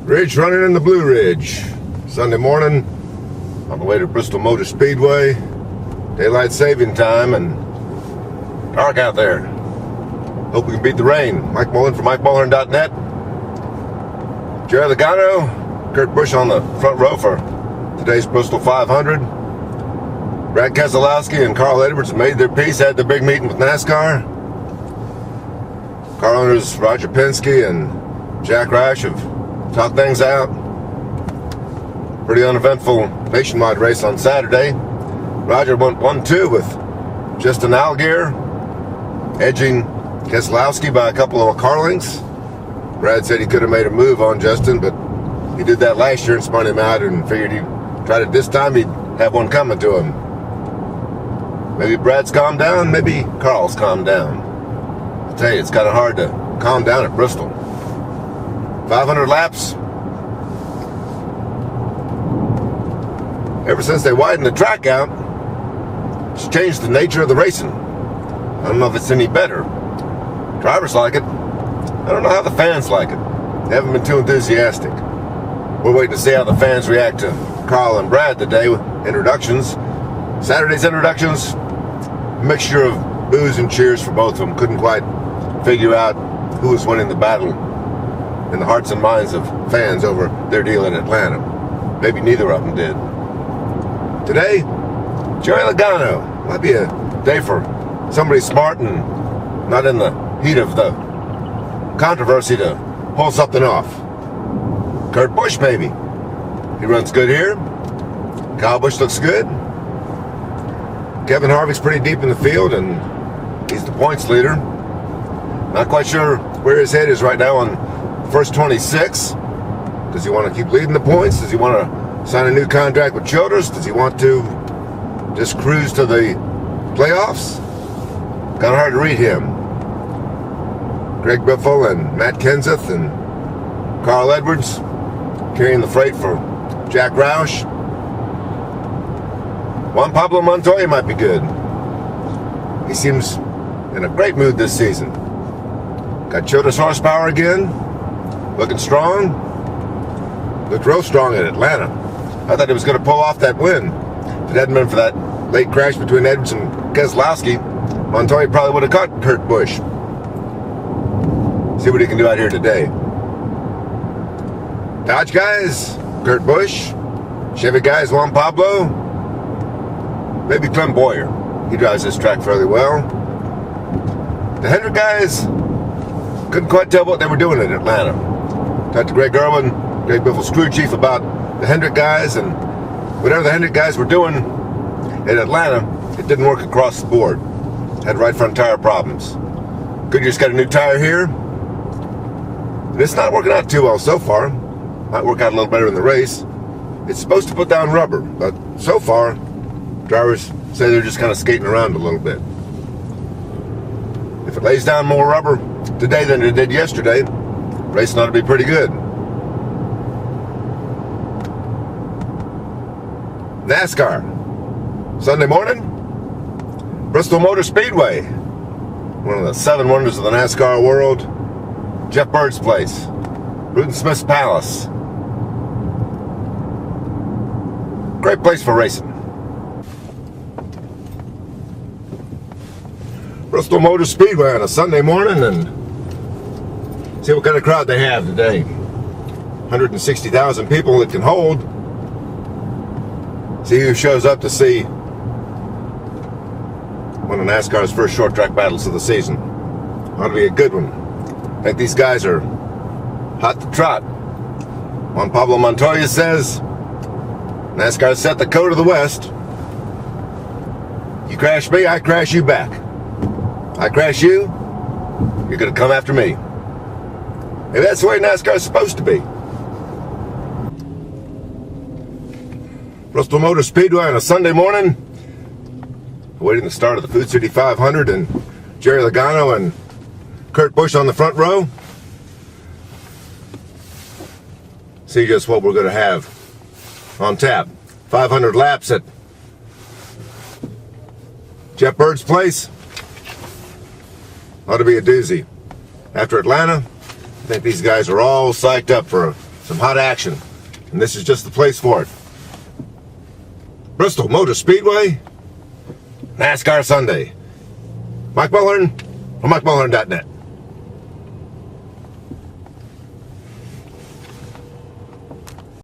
Ridge running in the Blue Ridge. Sunday morning on the way to Bristol Motor Speedway. Daylight saving time and dark out there. Hope we can beat the rain. Mike Mullen from MikeMullen.net. Jerry Logano, Kurt Busch on the front row for today's Bristol 500. Brad Keselowski and Carl Edwards made their peace, had their big meeting with NASCAR. Car owners Roger Penske and Jack Roush have talked things out. Pretty uneventful nationwide race on Saturday. Roger went 1-2 with Justin Allgaier, edging Keselowski by a couple of car lengths. Brad said he could have made a move on Justin, but he did that last year and spun him out and figured he'd tried it this time, he'd have one coming to him. Maybe Brad's calmed down, maybe Carl's calmed down. I'll tell you, it's kind of hard to calm down at Bristol. 500 laps. Ever since they widened the track out, it's changed the nature of the racing. I don't know if it's any better. Drivers like it. I don't know how the fans like it. They haven't been too enthusiastic. We're waiting to see how the fans react to Carl and Brad today with introductions. Saturday's introductions, a mixture of boos and cheers for both of them. Couldn't quite figure out who was winning the battle in the hearts and minds of fans over their deal in Atlanta. Maybe neither of them did. Today, Jerry Logano. Might be a day for somebody smart and not in the heat of the controversy to pull something off. Kurt Busch, maybe. He runs good here. Kyle Busch looks good. Kevin Harvick's pretty deep in the field, and he's the points leader. Not quite sure where his head is right now on first 26. Does he want to keep leading the points? Does he want to sign a new contract with Childress? Does he want to just cruise to the playoffs? Kind of hard to read him. Greg Biffle and Matt Kenseth and Carl Edwards carrying the freight for Jack Roush. Juan Pablo Montoya might be good. He seems in a great mood this season. Got Childress horsepower again. Looking strong. Looked real strong in Atlanta. I thought he was going to pull off that win. If it hadn't been for that late crash between Edwards and Keselowski, Montoya probably would have caught Kurt Busch. See what he can do out here today. Dodge guys, Kurt Busch. Chevy guys, Juan Pablo. Maybe Clem Boyer. He drives this track fairly well. The Hendrick guys couldn't quite tell what they were doing in Atlanta. Talked to Greg Irwin, Greg Biffle's crew chief, about the Hendrick guys, and whatever the Hendrick guys were doing in Atlanta, it didn't work across the board. Had right front tire problems. Goodyear's got a new tire here. And it's not working out too well so far. Might work out a little better in the race. It's supposed to put down rubber, but so far, drivers say they're just kind of skating around a little bit. If it lays down more rubber today than it did yesterday, racing ought to be pretty good. NASCAR. Sunday morning, Bristol Motor Speedway. One of the 7 wonders of the NASCAR world. Jeff Bird's place. Rudin Smith's Palace. Great place for racing. Bristol Motor Speedway on a Sunday morning, and see what kind of crowd they have today. 160,000 people it can hold. See who shows up to see one of NASCAR's first short track battles of the season. Ought to be a good one. I think these guys are hot to trot. Juan Pablo Montoya says NASCAR set the code of the West. You crash me, I crash you back. I crash you, you're going to come after me. Maybe that's the way NASCAR is supposed to be. Bristol Motor Speedway on a Sunday morning. Awaiting the start of the Food City 500, and Jerry Logano and Kurt Busch on the front row. See just what we're going to have on tap. 500 laps at Jeff Bird's place. Ought to be a doozy. After Atlanta, I think these guys are all psyched up for some hot action, and this is just the place for it. Bristol Motor Speedway, NASCAR Sunday. Mike Mulhern from MikeMulhern.net.